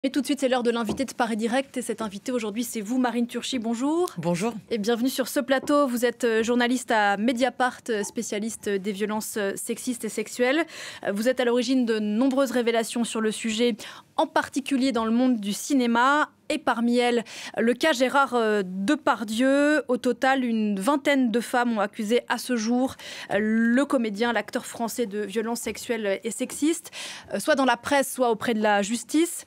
Et tout de suite, c'est l'heure de l'invité de Paris Direct. Et cet invité aujourd'hui, c'est vous, Marine Turchi. Bonjour. Bonjour. Et bienvenue sur ce plateau. Vous êtes journaliste à Mediapart, spécialiste des violences sexistes et sexuelles. Vous êtes à l'origine de nombreuses révélations sur le sujet, en particulier dans le monde du cinéma. Et parmi elles, le cas Gérard Depardieu. Au total, une vingtaine de femmes ont accusé à ce jour le comédien, l'acteur français, de violences sexuelles et sexistes, soit dans la presse, soit auprès de la justice.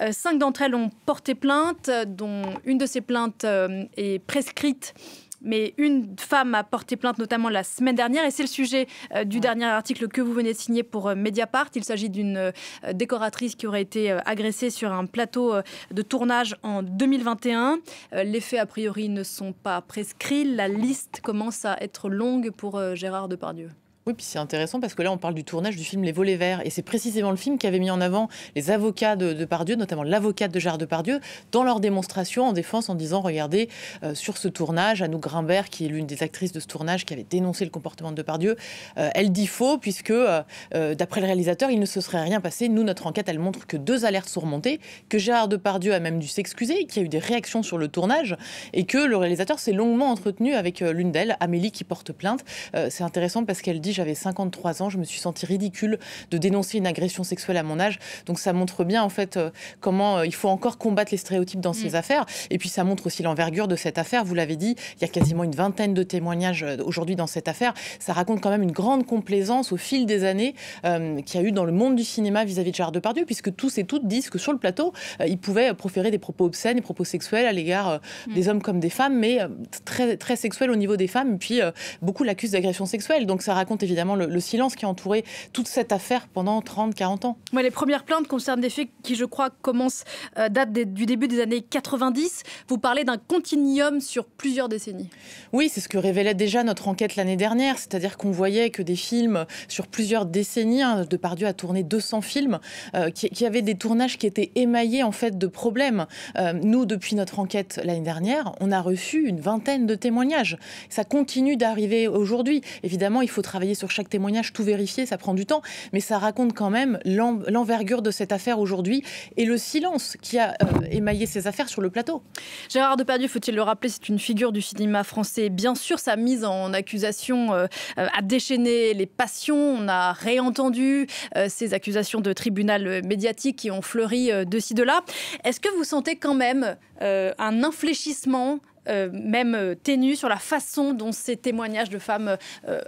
5 d'entre elles ont porté plainte, dont une de ces plaintes est prescrite. Mais une femme a porté plainte notamment la semaine dernière et c'est le sujet du dernier article que vous venez de signer pour Mediapart. Il s'agit d'une décoratrice qui aurait été agressée sur un plateau de tournage en 2021. Les faits a priori ne sont pas prescrits. La liste commence à être longue pour Gérard Depardieu. Oui, puis c'est intéressant parce que là, on parle du tournage du film Les Volets Verts. Et c'est précisément le film qui avait mis en avant les avocats de Depardieu, notamment l'avocate de Gérard Depardieu, dans leur démonstration en défense en disant, regardez, sur ce tournage, Anouk Grimbert, qui est l'une des actrices de ce tournage, qui avait dénoncé le comportement de Depardieu, elle dit faux puisque, d'après le réalisateur, il ne se serait rien passé. Nous, notre enquête, elle montre que 2 alertes sont remontées, que Gérard Depardieu a même dû s'excuser, qu'il y a eu des réactions sur le tournage et que le réalisateur s'est longuement entretenu avec l'une d'elles, Amélie, qui porte plainte. C'est intéressant parce qu'elle dit, j'avais 53 ans, je me suis sentie ridicule de dénoncer une agression sexuelle à mon âge. Donc ça montre bien en fait comment il faut encore combattre les stéréotypes dans ces affaires. Et puis ça montre aussi l'envergure de cette affaire. Vous l'avez dit, il y a quasiment une vingtaine de témoignages aujourd'hui dans cette affaire. Ça raconte quand même une grande complaisance au fil des années qu'il y a eu dans le monde du cinéma vis-à-vis de Gérard Depardieu, puisque tous et toutes disent que sur le plateau, il pouvait proférer des propos obscènes, des propos sexuels à l'égard des hommes comme des femmes, mais très, très sexuels au niveau des femmes. Et puis beaucoup l'accusent d'agression sexuelle. Donc ça raconte évidemment le silence qui a entouré toute cette affaire pendant 30-40 ans. Ouais, les premières plaintes concernent des faits qui, je crois, datent du début des années 90. Vous parlez d'un continuum sur plusieurs décennies. Oui, c'est ce que révélait déjà notre enquête l'année dernière. C'est-à-dire qu'on voyait que des films sur plusieurs décennies, Depardieu a tourné 200 films, qui avaient des tournages qui étaient émaillés en fait de problèmes. Nous, depuis notre enquête l'année dernière, on a reçu une vingtaine de témoignages. Ça continue d'arriver aujourd'hui. Évidemment, il faut travailler sur chaque témoignage, tout vérifier, ça prend du temps, mais ça raconte quand même l'envergure de cette affaire aujourd'hui et le silence qui a émaillé ces affaires sur le plateau. Gérard Depardieu, faut-il le rappeler, c'est une figure du cinéma français. Bien sûr, sa mise en accusation a déchaîné les passions. On a réentendu ces accusations de tribunal médiatique qui ont fleuri de ci, de là. Est-ce que vous sentez quand même un infléchissement même ténu sur la façon dont ces témoignages de femmes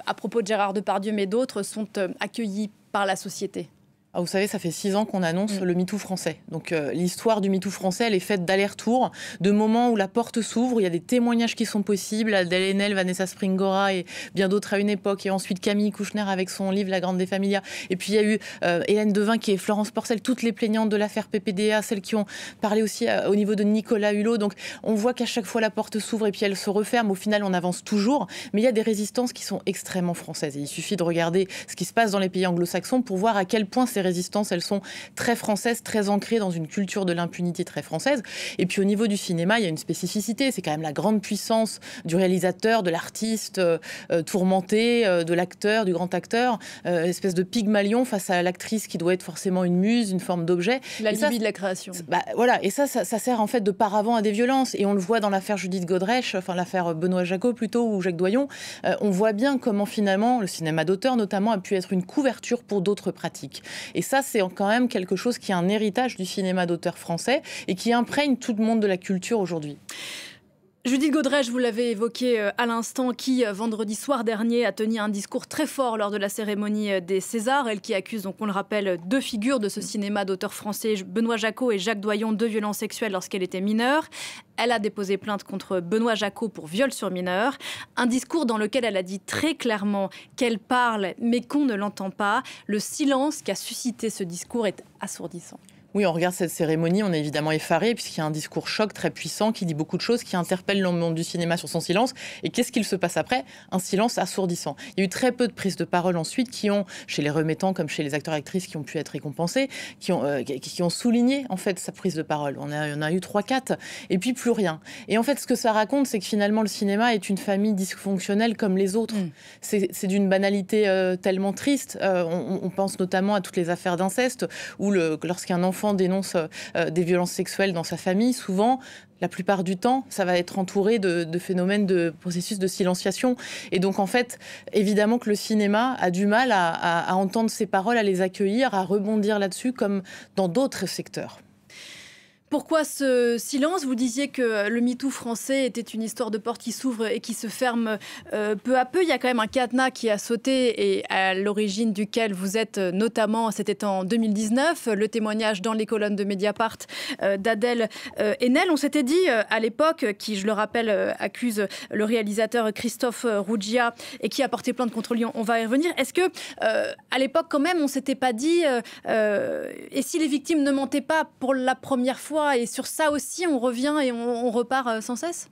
à propos de Gérard Depardieu mais d'autres sont accueillis par la société? Ah, vous savez, ça fait 6 ans qu'on annonce le MeToo français. Donc l'histoire du MeToo français, elle est faite d'aller-retour, de moments où la porte s'ouvre, où il y a des témoignages qui sont possibles. Adèle Haenel, Vanessa Springora et bien d'autres à une époque. Et ensuite Camille Kouchner avec son livre La Grande des Familias. Et puis il y a eu Hélène Devin qui est Florence Porcel, toutes les plaignantes de l'affaire PPDA, celles qui ont parlé aussi au niveau de Nicolas Hulot. Donc on voit qu'à chaque fois la porte s'ouvre et puis elle se referme. Au final, on avance toujours. Mais il y a des résistances qui sont extrêmement françaises. Et il suffit de regarder ce qui se passe dans les pays anglo-saxons pour voir à quel point ces résistances, elles sont très françaises, très ancrées dans une culture de l'impunité très française. Et puis au niveau du cinéma, il y a une spécificité. C'est quand même la grande puissance du réalisateur, de l'artiste tourmenté, de l'acteur, du grand acteur, espèce de Pygmalion face à l'actrice qui doit être forcément une muse, une forme d'objet. La limite de la création. Voilà, et ça sert en fait de paravent à des violences. Et on le voit dans l'affaire Judith Godrèche, enfin l'affaire Benoît Jacot plutôt, ou Jacques Doyon. On voit bien comment finalement le cinéma d'auteur notamment a pu être une couverture pour d'autres pratiques. Et ça, c'est quand même quelque chose qui est un héritage du cinéma d'auteur français et qui imprègne tout le monde de la culture aujourd'hui. Judith Godrèche, vous l'avez évoqué à l'instant, qui vendredi soir dernier a tenu un discours très fort lors de la cérémonie des Césars. Elle qui accuse, donc on le rappelle, 2 figures de ce cinéma d'auteur français, Benoît Jacot et Jacques Doyon, de violences sexuelles lorsqu'elle était mineure. Elle a déposé plainte contre Benoît Jacot pour viol sur mineur. Un discours dans lequel elle a dit très clairement qu'elle parle mais qu'on ne l'entend pas. Le silence qu'a suscité ce discours est assourdissant. Oui, on regarde cette cérémonie, on est évidemment effaré puisqu'il y a un discours choc très puissant qui dit beaucoup de choses, qui interpelle le monde du cinéma sur son silence. Et qu'est-ce qu'il se passe après? Un silence assourdissant. Il y a eu très peu de prises de parole ensuite qui ont, chez les remettants comme chez les acteurs et actrices qui ont pu être récompensés, qui ont souligné en fait sa prise de parole. On a eu 3-4 et puis plus rien. Et en fait, ce que ça raconte, c'est que finalement le cinéma est une famille dysfonctionnelle comme les autres. C'est d'une banalité tellement triste. On pense notamment à toutes les affaires d'inceste où lorsqu'un enfant enfant dénonce des violences sexuelles dans sa famille, souvent, la plupart du temps, ça va être entouré de phénomènes de processus de silenciation. Et donc, en fait, évidemment que le cinéma a du mal à entendre ces paroles, à les accueillir, à rebondir là-dessus, comme dans d'autres secteurs. Pourquoi ce silence? Vous disiez que le MeToo français était une histoire de porte qui s'ouvre et qui se ferme peu à peu. Il y a quand même un cadenas qui a sauté et à l'origine duquel vous êtes notamment, c'était en 2019, le témoignage dans les colonnes de Mediapart d'Adèle Haenel. On s'était dit à l'époque, qui je le rappelle accuse le réalisateur Christophe Ruggia et qui a porté plainte contre lui, on va y revenir. Est-ce que à l'époque quand même on s'était pas dit et si les victimes ne mentaient pas pour la première fois? Et sur ça aussi, on revient et on repart sans cesse?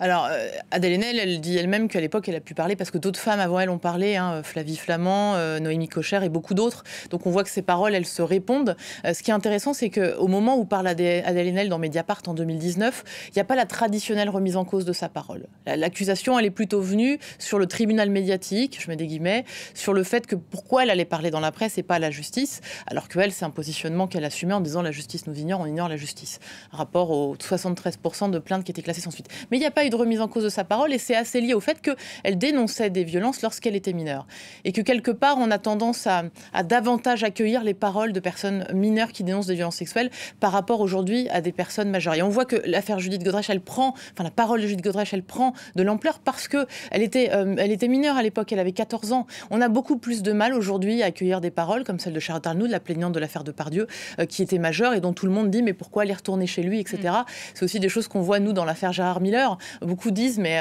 Alors, Adèle Haenel, elle dit elle-même qu'à l'époque, elle a pu parler parce que d'autres femmes avant elle ont parlé, Flavie Flament, Noémie Cocher et beaucoup d'autres. Donc, on voit que ces paroles, elles se répondent. Ce qui est intéressant, c'est qu'au moment où parle Adèle Haenel dans Mediapart en 2019, il n'y a pas la traditionnelle remise en cause de sa parole. L'accusation, elle est plutôt venue sur le tribunal médiatique, je mets des guillemets, sur le fait que pourquoi elle allait parler dans la presse et pas à la justice, alors qu'elle, c'est un positionnement qu'elle assumait en disant la justice nous ignore, on ignore la justice. Rapport aux 73% de plaintes qui étaient classées sans suite. Mais il n'y a pas eu de remise en cause de sa parole et c'est assez lié au fait qu'elle dénonçait des violences lorsqu'elle était mineure et que quelque part on a tendance à davantage accueillir les paroles de personnes mineures qui dénoncent des violences sexuelles par rapport aujourd'hui à des personnes majeures. Et on voit que l'affaire Judith Godrèche, la parole de Judith Godrèche, elle prend de l'ampleur parce qu'elle était mineure à l'époque, elle avait 14 ans. On a beaucoup plus de mal aujourd'hui à accueillir des paroles comme celle de Charlotte Arnould, la plaignante de l'affaire Depardieu, qui était majeure et dont tout le monde dit mais pourquoi aller retourner chez lui, etc. C'est aussi des choses qu'on voit nous dans l'affaire Gérard Miller. Beaucoup disent mais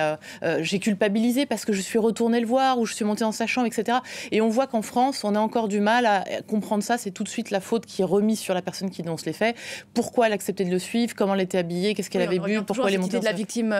j'ai culpabilisé parce que je suis retournée le voir ou je suis montée dans sa chambre, etc. Et on voit qu'en France, on a encore du mal à comprendre ça. C'est tout de suite la faute qui est remise sur la personne qui dénonce les faits. Pourquoi elle acceptait de le suivre? Comment elle était habillée? Qu'est-ce qu'elle avait bu? Pourquoi elle est montée de la victime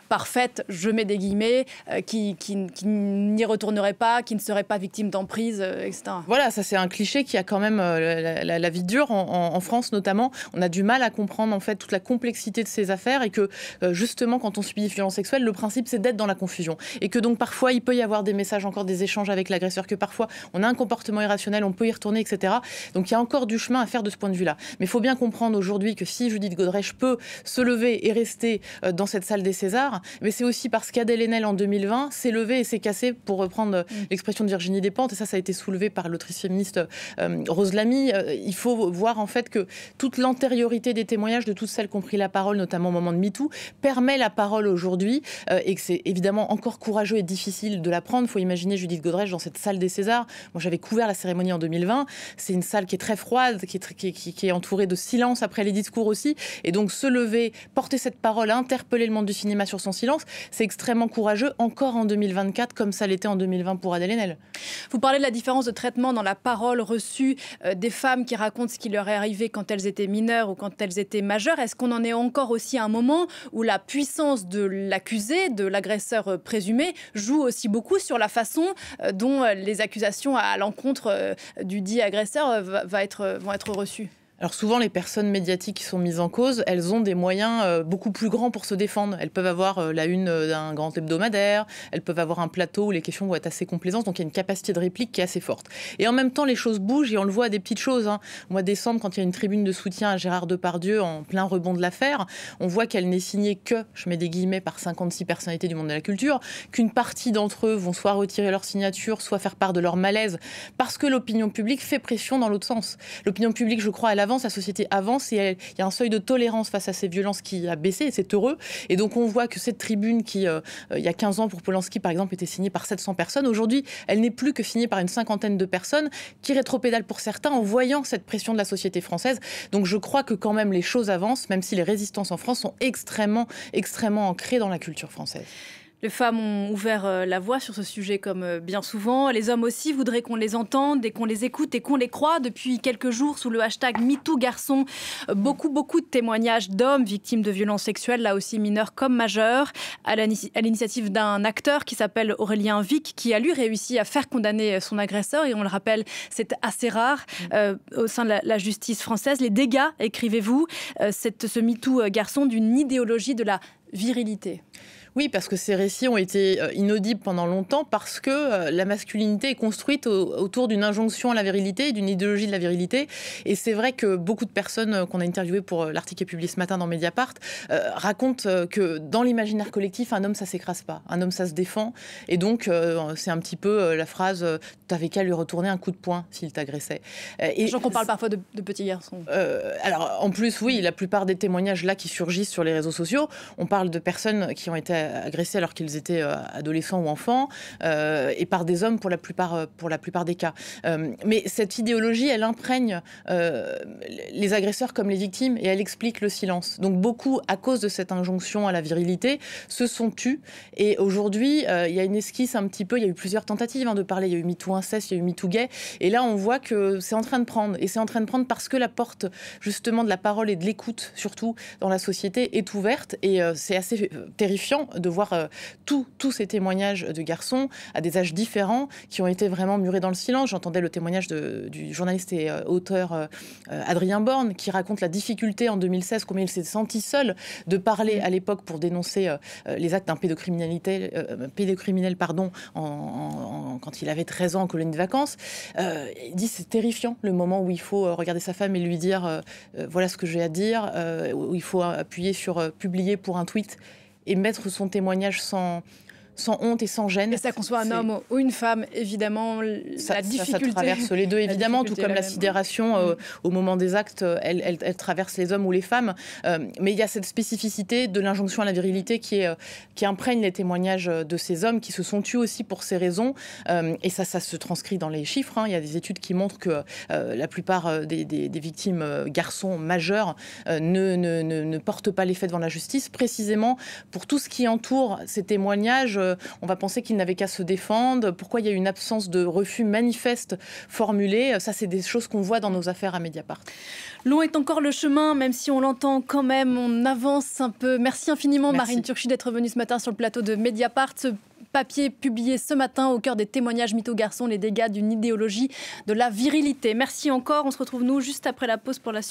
parfaite, je mets des guillemets, qui n'y retournerait pas, qui ne serait pas victime d'emprise, etc. Voilà, ça c'est un cliché qui a quand même la vie dure en France notamment. On a du mal à comprendre en fait toute la complexité de ces affaires et que justement quand on subit des violences sexuelles, le principe c'est d'être dans la confusion et que donc parfois il peut y avoir des messages, encore des échanges avec l'agresseur, que parfois on a un comportement irrationnel, on peut y retourner, etc. Donc il y a encore du chemin à faire de ce point de vue-là. Mais il faut bien comprendre aujourd'hui que si Judith Godrèche peut se lever et rester dans cette salle des Césars, mais c'est aussi parce qu'Adèle Haenel en 2020 s'est levée et s'est cassée, pour reprendre l'expression de Virginie Despentes, et ça a été soulevé par l'autrice féministe Rose Lamy. Il faut voir en fait que toute l'antériorité des témoignages de toutes celles qui ont pris la parole, notamment au moment de MeToo, permet la parole aujourd'hui et que c'est évidemment encore courageux et difficile de la prendre. Il faut imaginer Judith Godrèche dans cette salle des Césars. Moi, j'avais couvert la cérémonie en 2020. C'est une salle qui est très froide, qui est entourée de silence après les discours aussi. Et donc, se lever, porter cette parole, interpeller le monde du cinéma sur son silence, c'est extrêmement courageux, encore en 2024, comme ça l'était en 2020 pour Adèle Haenel. Vous parlez de la différence de traitement dans la parole reçue des femmes qui racontent ce qui leur est arrivé quand elles étaient mineures ou quand elles étaient majeures. Est-ce qu'on en est encore aussi à un moment où la puissance de l'accusé, de l'agresseur présumé, joue aussi beaucoup sur la façon dont les accusations à l'encontre du dit agresseur vont être reçues? Alors souvent, les personnes médiatiques qui sont mises en cause, elles ont des moyens beaucoup plus grands pour se défendre. Elles peuvent avoir la une d'un grand hebdomadaire, elles peuvent avoir un plateau où les questions vont être assez complaisantes, donc il y a une capacité de réplique qui est assez forte. Et en même temps, les choses bougent et on le voit à des petites choses. Au mois de décembre, quand il y a une tribune de soutien à Gérard Depardieu en plein rebond de l'affaire, on voit qu'elle n'est signée que, je mets des guillemets, par 56 personnalités du monde de la culture, qu'une partie d'entre eux vont soit retirer leur signature, soit faire part de leur malaise, parce que l'opinion publique fait pression dans l'autre sens. L'opinion publique, je crois, elle avance, la société avance et il y a un seuil de tolérance face à ces violences qui a baissé et c'est heureux. Et donc on voit que cette tribune qui, il y a 15 ans pour Polanski par exemple, était signée par 700 personnes, aujourd'hui elle n'est plus que signée par une cinquantaine de personnes qui rétropédalent pour certains en voyant cette pression de la société française. Donc je crois que quand même les choses avancent, même si les résistances en France sont extrêmement ancrées dans la culture française. Les femmes ont ouvert la voie sur ce sujet comme bien souvent. Les hommes aussi voudraient qu'on les entende et qu'on les écoute et qu'on les croit. Depuis quelques jours, sous le hashtag #MeTooGarçon, beaucoup de témoignages d'hommes victimes de violences sexuelles, là aussi mineurs comme majeurs, à l'initiative d'un acteur qui s'appelle Aurélien Vic, qui a lui réussi à faire condamner son agresseur. Et on le rappelle, c'est assez rare au sein de la justice française. Les dégâts, écrivez-vous, ce MeTooGarçon d'une idéologie de la virilité. Oui, parce que ces récits ont été inaudibles pendant longtemps parce que la masculinité est construite autour d'une injonction à la virilité, d'une idéologie de la virilité. Et c'est vrai que beaucoup de personnes qu'on a interviewées pour l'article qui est publié ce matin dans Mediapart racontent que dans l'imaginaire collectif, un homme, ça s'écrase pas. Un homme, ça se défend. Et donc, c'est un petit peu la phrase « t'avais qu'à lui retourner un coup de poing s'il t'agressait ». Sachant qu'on parle parfois de petits garçons. Alors, en plus, oui, la plupart des témoignages là qui surgissent sur les réseaux sociaux, on parle de personnes qui ont été agressés alors qu'ils étaient adolescents ou enfants, et par des hommes pour la plupart des cas. Mais cette idéologie, elle imprègne les agresseurs comme les victimes et elle explique le silence. Donc beaucoup, à cause de cette injonction à la virilité, se sont tus. Et aujourd'hui, il y a une esquisse un petit peu, il y a eu plusieurs tentatives de parler, il y a eu MeToo inceste, il y a eu MeToo gay, et là on voit que c'est en train de prendre. Et c'est en train de prendre parce que la porte justement de la parole et de l'écoute, surtout dans la société, est ouverte. Et c'est assez terrifiant de voir tous ces témoignages de garçons à des âges différents qui ont été vraiment murés dans le silence. J'entendais le témoignage du journaliste et auteur Adrien Borne qui raconte la difficulté en 2016, combien il s'est senti seul de parler à l'époque pour dénoncer les actes d'un pédocriminel quand il avait 13 ans en colonie de vacances. Il dit c'est terrifiant le moment où il faut regarder sa femme et lui dire voilà ce que j'ai à dire, où il faut appuyer sur publier pour un tweet et mettre son témoignage sans honte et sans gêne. Et ça qu'on soit un homme ou une femme, évidemment, la difficulté... Ça traverse les deux, évidemment, tout comme la sidération au moment des actes, elle traverse les hommes ou les femmes. Mais il y a cette spécificité de l'injonction à la virilité qui imprègne les témoignages de ces hommes qui se sont tués aussi pour ces raisons. Et ça se transcrit dans les chiffres. Il y a des études qui montrent que la plupart des victimes garçons majeurs ne portent pas les faits devant la justice, précisément pour tout ce qui entoure ces témoignages. On va penser qu'ils n'avaient qu'à se défendre. Pourquoi il y a une absence de refus manifeste formulé? Ça, c'est des choses qu'on voit dans nos affaires à Mediapart. Long est encore le chemin, même si on l'entend quand même, on avance un peu. Merci infiniment, Marine Turchi, d'être venue ce matin sur le plateau de Mediapart. Ce papier publié ce matin au cœur des témoignages mytho-garçons, les dégâts d'une idéologie de la virilité. Merci encore. On se retrouve, nous, juste après la pause pour la suite.